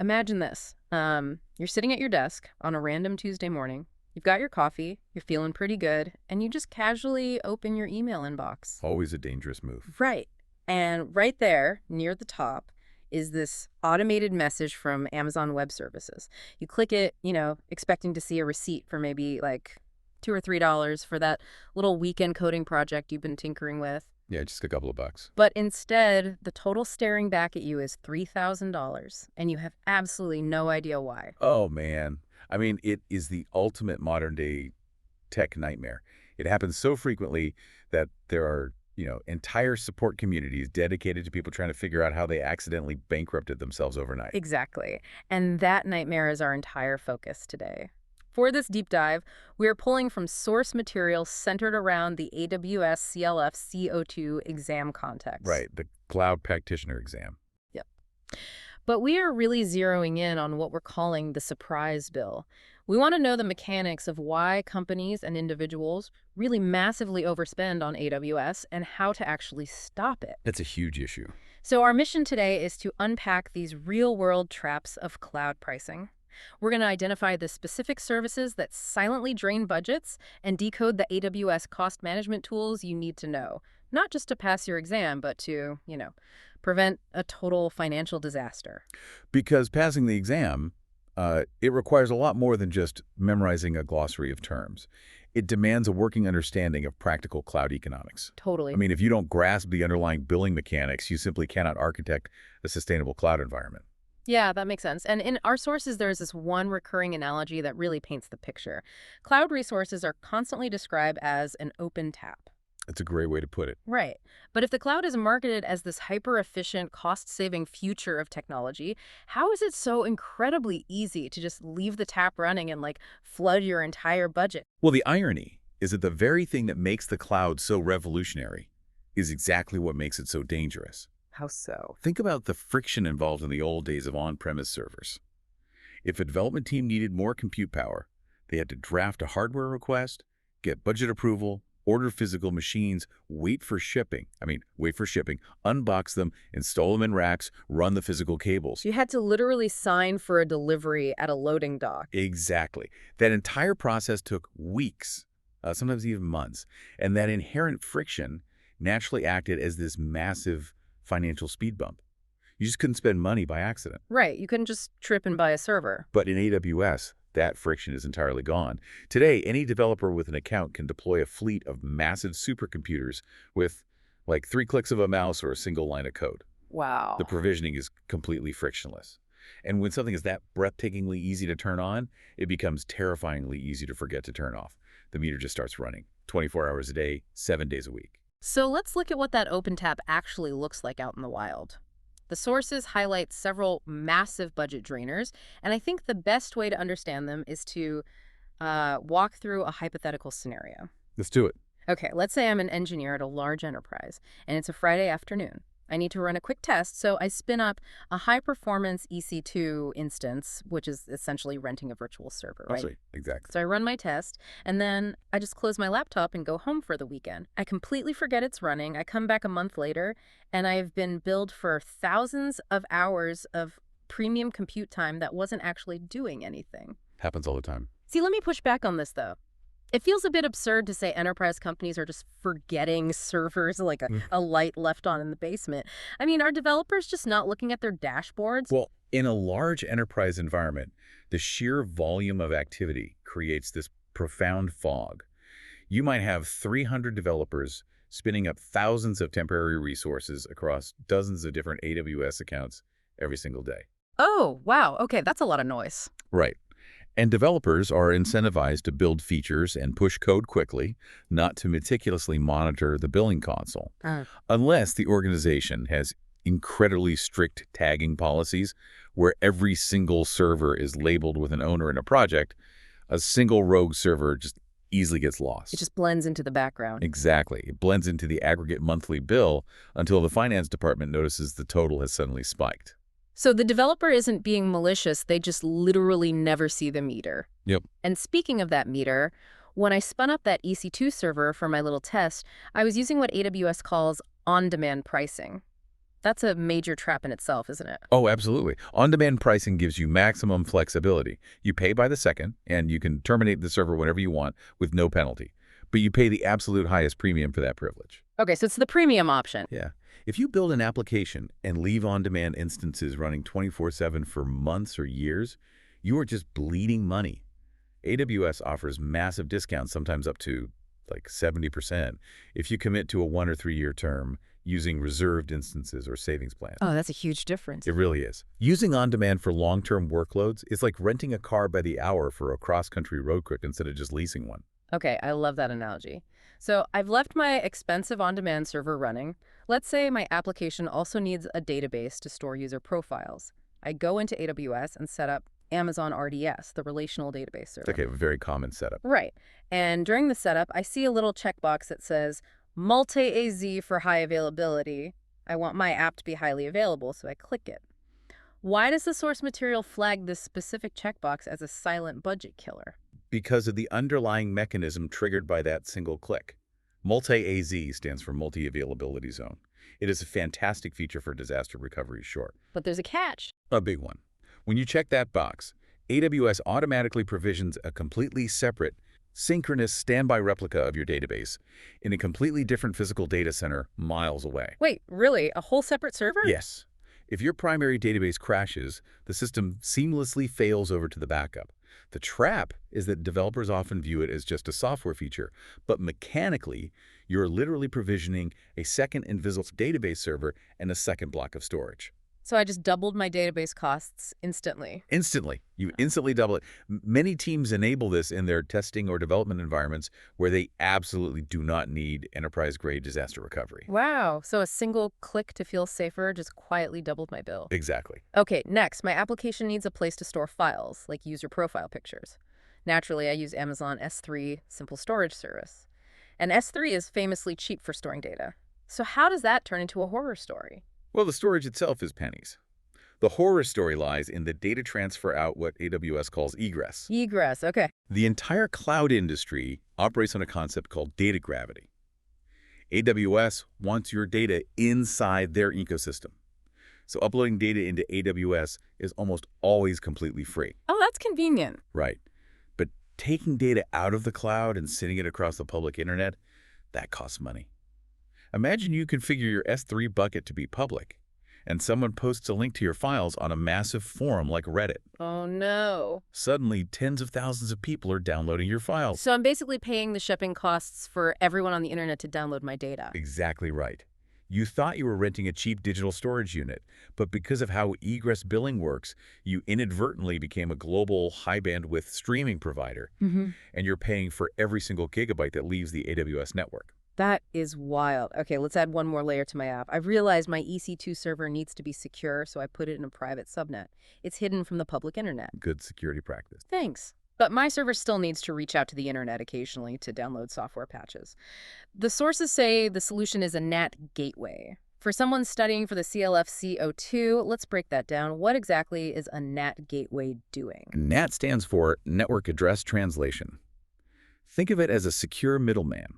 Imagine this. You're sitting at your desk on a random Tuesday morning. You've got your coffee, you're feeling pretty good, and you just casually open your email inbox. Always a dangerous move. Right. And right there, near the top, is this automated message from Amazon Web Services. You click it, expecting to see a receipt for maybe like $2 or $3 for that little weekend coding project you've been tinkering with. Yeah, just a couple of bucks. But instead, the total staring back at you is $3,000, and you have absolutely no idea why. Oh, man. I mean, it is the ultimate modern-day tech nightmare. It happens so frequently that there are, entire support communities dedicated to people trying to figure out how they accidentally bankrupted themselves overnight. Exactly. And that nightmare is our entire focus today. For this deep dive, we are pulling from source material centered around the AWS CLF CO2 exam context. Right, the cloud practitioner exam. Yep. But we are really zeroing in on what we're calling the surprise bill. We want to know the mechanics of why companies and individuals really massively overspend on AWS and how to actually stop it. That's a huge issue. So our mission today is to unpack these real-world traps of cloud pricing. We're going to identify the specific services that silently drain budgets and decode the AWS cost management tools you need to know, not just to pass your exam, but to, prevent a total financial disaster. Because passing the exam, it requires a lot more than just memorizing a glossary of terms. It demands a working understanding of practical cloud economics. Totally. I mean, if you don't grasp the underlying billing mechanics, you simply cannot architect a sustainable cloud environment. Yeah, that makes sense. And in our sources, there's this one recurring analogy that really paints the picture. Cloud resources are constantly described as an open tap. That's a great way to put it. Right. But if the cloud is marketed as this hyper-efficient, cost-saving future of technology, how is it so incredibly easy to just leave the tap running and, flood your entire budget? Well, the irony is that the very thing that makes the cloud so revolutionary is exactly what makes it so dangerous. How so? Think about the friction involved in the old days of on-premise servers. If a development team needed more compute power, they had to draft a hardware request, get budget approval, order physical machines, wait for shipping, unbox them, install them in racks, run the physical cables. You had to literally sign for a delivery at a loading dock. Exactly. That entire process took weeks, sometimes even months, and that inherent friction naturally acted as this massive financial speed bump. You just couldn't spend money by accident. Right. You couldn't just trip and buy a server. But in AWS, that friction is entirely gone. Today, any developer with an account can deploy a fleet of massive supercomputers with, 3 clicks of a mouse or a single line of code. Wow. The provisioning is completely frictionless. And when something is that breathtakingly easy to turn on, it becomes terrifyingly easy to forget to turn off. The meter just starts running 24 hours a day, 7 days a week. So let's look at what that OpenTap actually looks like out in the wild. The sources highlight several massive budget drainers, and I think the best way to understand them is to walk through a hypothetical scenario. Let's do it. Okay, let's say I'm an engineer at a large enterprise, and it's a Friday afternoon. I need to run a quick test, so I spin up a high-performance EC2 instance, which is essentially renting a virtual server, right? Sweet. Exactly. So I run my test, and then I just close my laptop and go home for the weekend. I completely forget it's running. I come back a month later, and I've been billed for thousands of hours of premium compute time that wasn't actually doing anything. Happens all the time. See, let me push back on this, though. It feels a bit absurd to say enterprise companies are just forgetting servers like a light left on in the basement. I mean, are developers just not looking at their dashboards? Well, in a large enterprise environment, the sheer volume of activity creates this profound fog. You might have 300 developers spinning up thousands of temporary resources across dozens of different AWS accounts every single day. Oh, wow. Okay, that's a lot of noise. Right. And developers are incentivized to build features and push code quickly, not to meticulously monitor the billing console. Unless the organization has incredibly strict tagging policies where every single server is labeled with an owner in a project, a single rogue server just easily gets lost. It just blends into the background. Exactly. It blends into the aggregate monthly bill until the finance department notices the total has suddenly spiked. So the developer isn't being malicious, they just literally never see the meter. Yep. And speaking of that meter, when I spun up that EC2 server for my little test, I was using what AWS calls on-demand pricing. That's a major trap in itself, isn't it? Oh, absolutely. On-demand pricing gives you maximum flexibility. You pay by the second, and you can terminate the server whenever you want with no penalty. But you pay the absolute highest premium for that privilege. Okay, so it's the premium option. Yeah. If you build an application and leave on-demand instances running 24/7 for months or years, you are just bleeding money. AWS offers massive discounts, sometimes up to like 70%, if you commit to a 1 or 3 year term using reserved instances or savings plans. Oh, that's a huge difference. It really is. Using on-demand for long-term workloads is like renting a car by the hour for a cross-country road trip instead of just leasing one. Okay, I love that analogy. So I've left my expensive on-demand server running. Let's say my application also needs a database to store user profiles. I go into AWS and set up Amazon RDS, the relational database server. It's like a very common setup. Right. And during the setup, I see a little checkbox that says multi-AZ for high availability. I want my app to be highly available, so I click it. Why does the source material flag this specific checkbox as a silent budget killer? Because of the underlying mechanism triggered by that single click. Multi-AZ stands for multi-availability zone. It is a fantastic feature for disaster recovery, sure. But there's a catch. A big one. When you check that box, AWS automatically provisions a completely separate, synchronous standby replica of your database in a completely different physical data center miles away. Wait, really? A whole separate server? Yes. If your primary database crashes, the system seamlessly fails over to the backup. The trap is that developers often view it as just a software feature, but mechanically, you're literally provisioning a second invisible database server and a second block of storage. So I just doubled my database costs instantly. Instantly. You instantly double it. Many teams enable this in their testing or development environments where they absolutely do not need enterprise-grade disaster recovery. Wow, so a single click to feel safer just quietly doubled my bill. Exactly. Okay, next, my application needs a place to store files, like user profile pictures. Naturally, I use Amazon S3 Simple Storage Service. And S3 is famously cheap for storing data. So how does that turn into a horror story? Well, the storage itself is pennies. The horror story lies in the data transfer out what AWS calls egress. Egress, okay. The entire cloud industry operates on a concept called data gravity. AWS wants your data inside their ecosystem. So uploading data into AWS is almost always completely free. Oh, that's convenient. Right. But taking data out of the cloud and sending it across the public internet, that costs money. Imagine you configure your S3 bucket to be public, and someone posts a link to your files on a massive forum like Reddit. Oh, no. Suddenly, tens of thousands of people are downloading your files. So I'm basically paying the shipping costs for everyone on the internet to download my data. Exactly right. You thought you were renting a cheap digital storage unit, but because of how egress billing works, you inadvertently became a global high-bandwidth streaming provider, and you're paying for every single gigabyte that leaves the AWS network. That is wild. Okay, let's add one more layer to my app. I've realized my EC2 server needs to be secure, so I put it in a private subnet. It's hidden from the public internet. Good security practice. Thanks. But my server still needs to reach out to the internet occasionally to download software patches. The sources say the solution is a NAT gateway. For someone studying for the CLFC02, let's break that down. What exactly is a NAT gateway doing? NAT stands for Network Address Translation. Think of it as a secure middleman.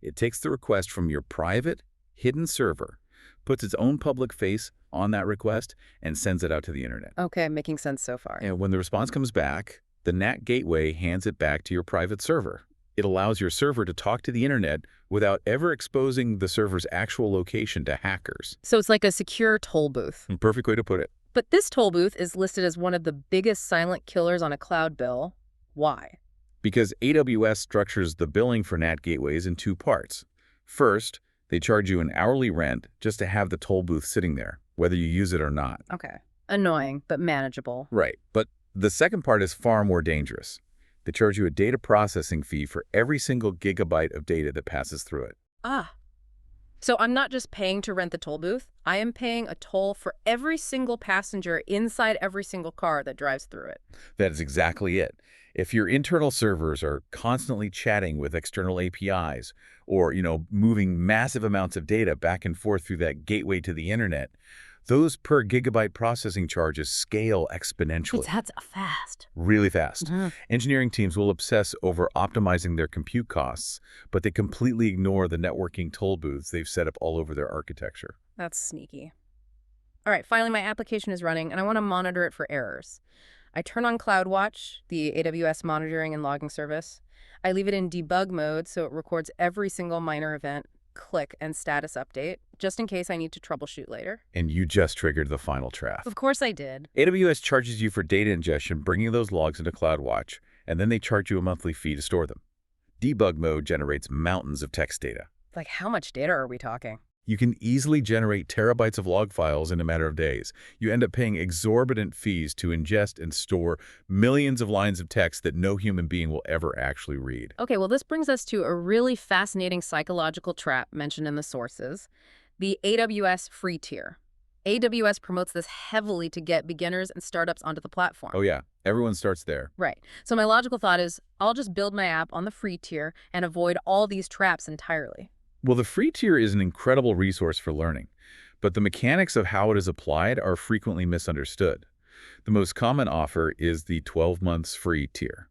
It takes the request from your private, hidden server, puts its own public face on that request, and sends it out to the internet. Okay, making sense so far. And when the response comes back, the NAT gateway hands it back to your private server. It allows your server to talk to the internet without ever exposing the server's actual location to hackers. So it's like a secure toll booth. Perfect way to put it. But this toll booth is listed as one of the biggest silent killers on a cloud bill. Why? Because AWS structures the billing for NAT gateways in two parts. First, they charge you an hourly rent just to have the toll booth sitting there, whether you use it or not. Okay. Annoying, but manageable. Right. But the second part is far more dangerous. They charge you a data processing fee for every single gigabyte of data that passes through it. Ah. So I'm not just paying to rent the toll booth. I am paying a toll for every single passenger inside every single car that drives through it. That is exactly it. If your internal servers are constantly chatting with external APIs or, moving massive amounts of data back and forth through that gateway to the internet, those per gigabyte processing charges scale exponentially. That's fast. Really fast. Engineering teams will obsess over optimizing their compute costs, but they completely ignore the networking toll booths they've set up all over their architecture. That's sneaky. All right, finally, my application is running, and I want to monitor it for errors. I turn on CloudWatch, the AWS monitoring and logging service. I leave it in debug mode so it records every single minor event, click, and status update, just in case I need to troubleshoot later. And you just triggered the final trap. Of course I did. AWS charges you for data ingestion, bringing those logs into CloudWatch, and then they charge you a monthly fee to store them. Debug mode generates mountains of text data. Like, how much data are we talking? You can easily generate terabytes of log files in a matter of days. You end up paying exorbitant fees to ingest and store millions of lines of text that no human being will ever actually read. Okay, well, this brings us to a really fascinating psychological trap mentioned in the sources, the AWS free tier. AWS promotes this heavily to get beginners and startups onto the platform. Oh yeah, everyone starts there. Right. So my logical thought is, I'll just build my app on the free tier and avoid all these traps entirely. Well, the free tier is an incredible resource for learning, but the mechanics of how it is applied are frequently misunderstood. The most common offer is the 12 months free tier.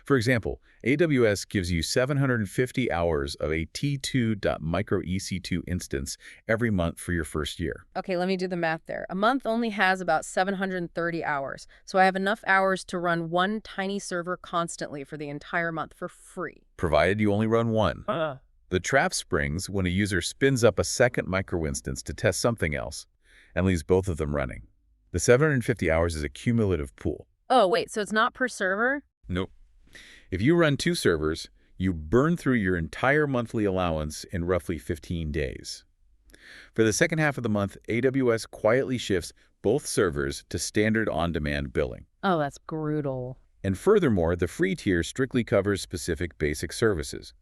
For example, AWS gives you 750 hours of a T2.microEC2 instance every month for your first year. Okay, let me do the math there. A month only has about 730 hours, so I have enough hours to run one tiny server constantly for the entire month for free. Provided you only run one. The trap springs when a user spins up a second microinstance to test something else and leaves both of them running. The 750 hours is a cumulative pool. Oh, wait, so it's not per server? Nope. If you run 2 servers, you burn through your entire monthly allowance in roughly 15 days. For the second half of the month, AWS quietly shifts both servers to standard on-demand billing. Oh, that's brutal. And furthermore, the free tier strictly covers specific basic services.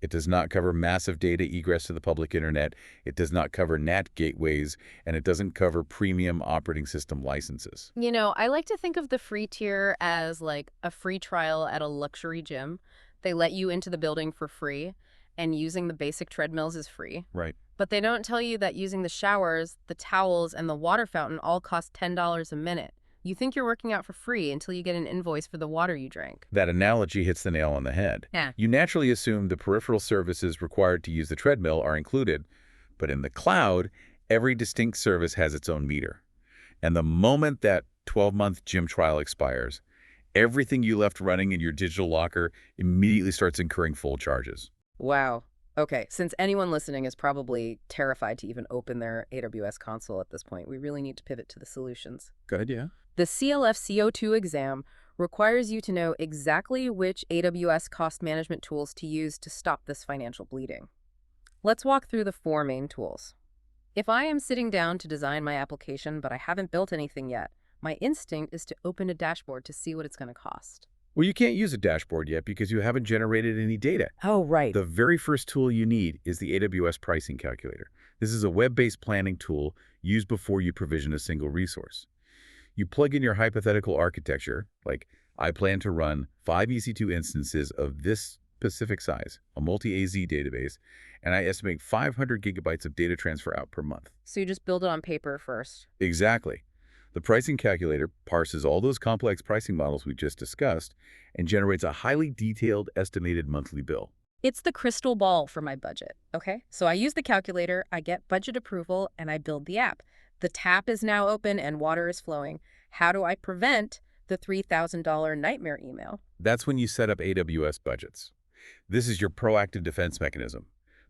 It does not cover massive data egress to the public internet, it does not cover NAT gateways, and it doesn't cover premium operating system licenses. You know, I like to think of the free tier as like a free trial at a luxury gym. They let you into the building for free, and using the basic treadmills is free. Right. But they don't tell you that using the showers, the towels, and the water fountain all cost $10 a minute. You think you're working out for free until you get an invoice for the water you drank. That analogy hits the nail on the head. Yeah. You naturally assume the peripheral services required to use the treadmill are included, but in the cloud, every distinct service has its own meter. And the moment that 12-month gym trial expires, everything you left running in your digital locker immediately starts incurring full charges. Wow. Okay, since anyone listening is probably terrified to even open their AWS console at this point, we really need to pivot to the solutions. Good idea. The CLF CO2 exam requires you to know exactly which AWS cost management tools to use to stop this financial bleeding. Let's walk through the 4 main tools. If I am sitting down to design my application but I haven't built anything yet, my instinct is to open a dashboard to see what it's going to cost. Well, you can't use a dashboard yet because you haven't generated any data. Oh, right. The very first tool you need is the AWS pricing calculator. This is a web-based planning tool used before you provision a single resource. You plug in your hypothetical architecture, like I plan to run 5 EC2 instances of this specific size, a multi-AZ database, and I estimate 500 gigabytes of data transfer out per month. So you just build it on paper first. Exactly. The pricing calculator parses all those complex pricing models we just discussed and generates a highly detailed estimated monthly bill. It's the crystal ball for my budget, okay? So I use the calculator, I get budget approval, and I build the app. The tap is now open and water is flowing. How do I prevent the $3,000 nightmare email? That's when you set up AWS budgets. This is your proactive defense mechanism.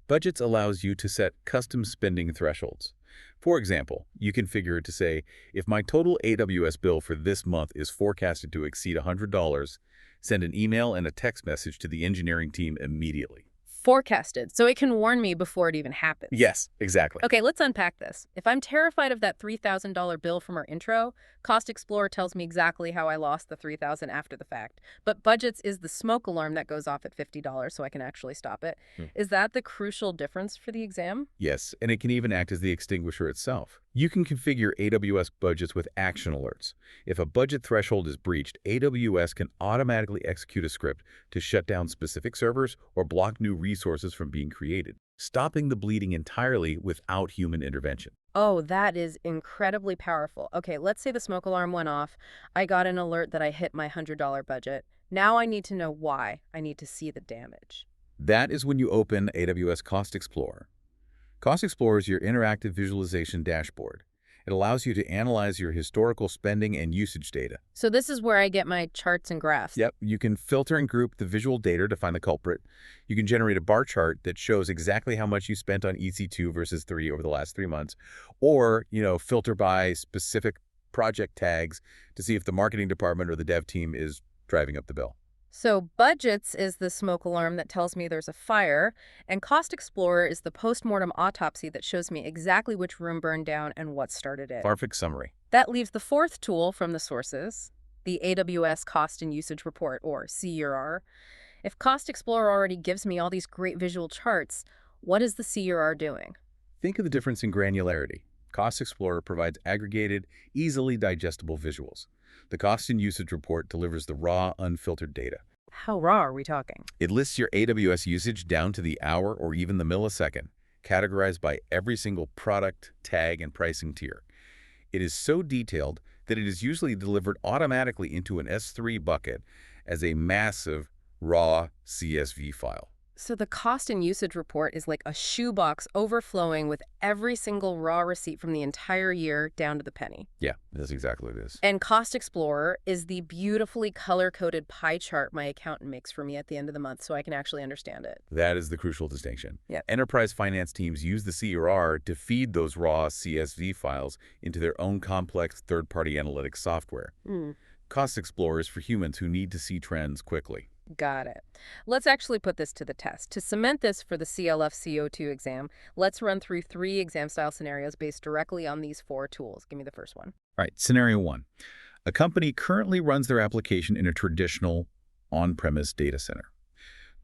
Budgets allows you to set custom spending thresholds. For example, you configure it to say, if my total AWS bill for this month is forecasted to exceed $100, send an email and a text message to the engineering team immediately. Forecasted, so it can warn me before it even happens. Yes, exactly. Okay, let's unpack this. If I'm terrified of that $3,000 bill from our intro, Cost Explorer tells me exactly how I lost the $3,000 after the fact. But budgets is the smoke alarm that goes off at $50 so I can actually stop it. Is that the crucial difference for the exam? Yes, and it can even act as the extinguisher itself. You can configure AWS budgets with action alerts. If a budget threshold is breached, AWS can automatically execute a script to shut down specific servers or block new resources from being created, stopping the bleeding entirely without human intervention. Oh, that is incredibly powerful. Okay, let's say the smoke alarm went off. I got an alert that I hit my $100 budget. Now I need to know why. I need to see the damage. That is when you open AWS Cost Explorer. Cost Explorer is your interactive visualization dashboard. It allows you to analyze your historical spending and usage data. So this is where I get my charts and graphs. Yep, you can filter and group the visual data to find the culprit. You can generate a bar chart that shows exactly how much you spent on EC2 versus 3 over the last 3 months. Or, filter by specific project tags to see if the marketing department or the dev team is driving up the bill. So budgets is the smoke alarm that tells me there's a fire, and Cost Explorer is the postmortem autopsy that shows me exactly which room burned down and what started it. Perfect summary. That leaves the fourth tool from the sources, the AWS Cost and Usage Report, or CUR. If Cost Explorer already gives me all these great visual charts, what is the CUR doing? Think of the difference in granularity. Cost Explorer provides aggregated, easily digestible visuals. The Cost and Usage Report delivers the raw, unfiltered data. How raw are we talking? It lists your AWS usage down to the hour or even the millisecond, categorized by every single product, tag, and pricing tier. It is so detailed that it is usually delivered automatically into an S3 bucket as a massive, raw CSV file. So the Cost and Usage Report is like a shoebox overflowing with every single raw receipt from the entire year down to the penny. Yeah, that's exactly what it is. And Cost Explorer is the beautifully color-coded pie chart my accountant makes for me at the end of the month so I can actually understand it. That is the crucial distinction. Yep. Enterprise finance teams use the CUR to feed those raw CSV files into their own complex third-party analytics software. Cost Explorer is for humans who need to see trends quickly. Got it. Let's actually put this to the test. To cement this for the CLF CO2 exam, let's run through 3 exam-style scenarios based directly on these 4 tools. Give me the first one. All right, scenario 1. A company currently runs their application in a traditional on-premise data center.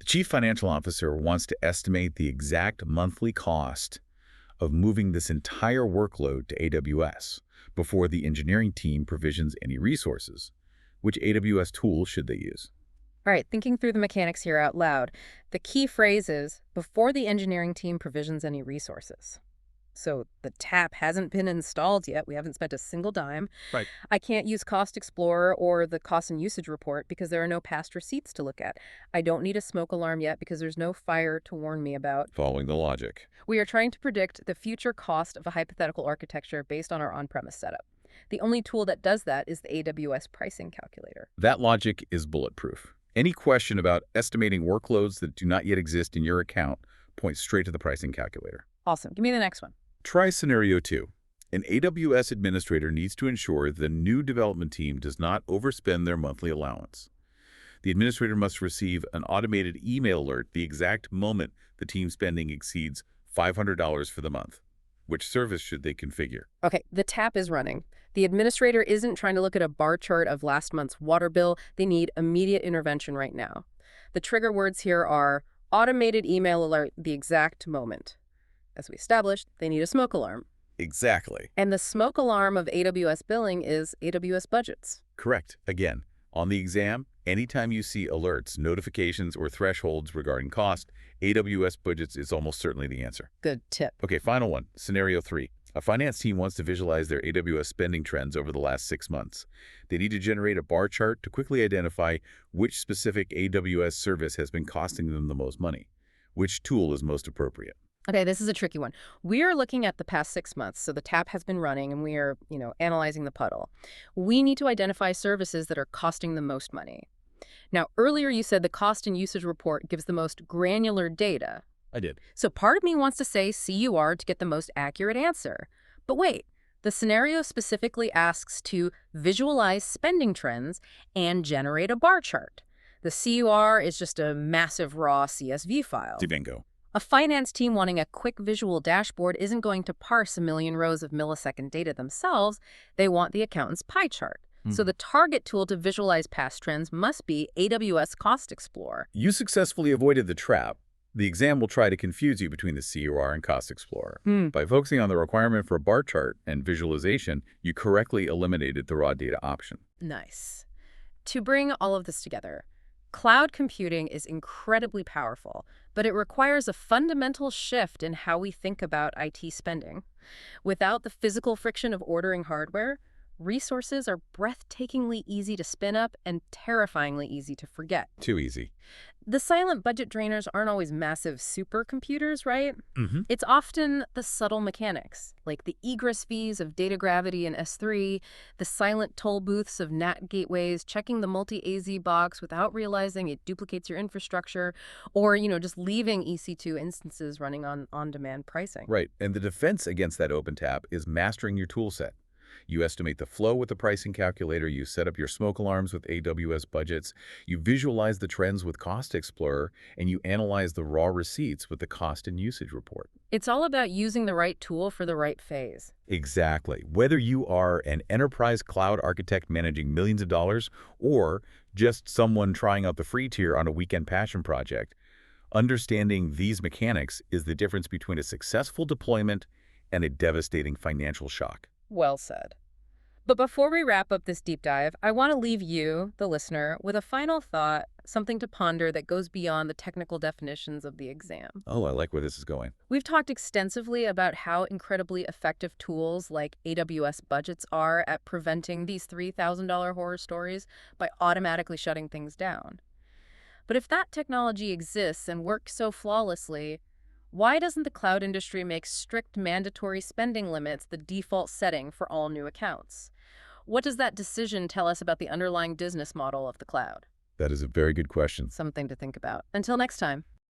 The chief financial officer wants to estimate the exact monthly cost of moving this entire workload to AWS before the engineering team provisions any resources. Which AWS tool should they use? All right, thinking through the mechanics here out loud, the key phrase is, before the engineering team provisions any resources. So the tap hasn't been installed yet. We haven't spent a single dime. Right. I can't use Cost Explorer or the Cost and Usage Report because there are no past receipts to look at. I don't need a smoke alarm yet because there's no fire to warn me about. Following the logic. We are trying to predict the future cost of a hypothetical architecture based on our on-premise setup. The only tool that does that is the AWS pricing calculator. That logic is bulletproof. Any question about estimating workloads that do not yet exist in your account points straight to the pricing calculator. Awesome. Give me the next one. Try scenario 2. An AWS administrator needs to ensure the new development team does not overspend their monthly allowance. The administrator must receive an automated email alert the exact moment the team spending exceeds $500 for the month. Which service should they configure? Okay, the tap is running. The administrator isn't trying to look at a bar chart of last month's water bill. They need immediate intervention right now. The trigger words here are automated email alert the exact moment. As we established, they need a smoke alarm. Exactly. And the smoke alarm of AWS billing is AWS budgets. Correct. Again, on the exam, anytime you see alerts, notifications, or thresholds regarding cost, AWS budgets is almost certainly the answer. Good tip. Okay, final one. Scenario 3. A finance team wants to visualize their AWS spending trends over the last 6 months. They need to generate a bar chart to quickly identify which specific AWS service has been costing them the most money. Which tool is most appropriate? Okay, this is a tricky one. We are looking at the past 6 months, so the tap has been running and we are, analyzing the puddle. We need to identify services that are costing the most money. Now, earlier you said the cost and usage report gives the most granular data. I did. So part of me wants to say CUR to get the most accurate answer. But wait, the scenario specifically asks to visualize spending trends and generate a bar chart. The CUR is just a massive raw CSV file. Bingo. A finance team wanting a quick visual dashboard isn't going to parse a million rows of millisecond data themselves. They want the accountant's pie chart. So the target tool to visualize past trends must be AWS Cost Explorer. You successfully avoided the trap. The exam will try to confuse you between the CUR and Cost Explorer. By focusing on the requirement for a bar chart and visualization, you correctly eliminated the raw data option. Nice. To bring all of this together, cloud computing is incredibly powerful, but it requires a fundamental shift in how we think about IT spending. Without the physical friction of ordering hardware, resources are breathtakingly easy to spin up and terrifyingly easy to forget. Too easy. The silent budget drainers aren't always massive supercomputers, right? Hmm. It's often the subtle mechanics, like the egress fees of data gravity in S3, the silent toll booths of NAT gateways, checking the multi-AZ box without realizing it duplicates your infrastructure, or, just leaving EC2 instances running on on-demand pricing. Right. And the defense against that open tap is mastering your tool set. You estimate the flow with the pricing calculator, you set up your smoke alarms with AWS budgets, you visualize the trends with Cost Explorer, and you analyze the raw receipts with the cost and usage report. It's all about using the right tool for the right phase. Exactly. Whether you are an enterprise cloud architect managing millions of dollars or just someone trying out the free tier on a weekend passion project, understanding these mechanics is the difference between a successful deployment and a devastating financial shock. Well said. But before we wrap up this deep dive, I want to leave you, the listener, with a final thought, something to ponder that goes beyond the technical definitions of the exam. Oh, I like where this is going. We've talked extensively about how incredibly effective tools like AWS budgets are at preventing these $3,000 horror stories by automatically shutting things down. But if that technology exists and works so flawlessly, why doesn't the cloud industry make strict mandatory spending limits the default setting for all new accounts? What does that decision tell us about the underlying business model of the cloud? That is a very good question. Something to think about. Until next time.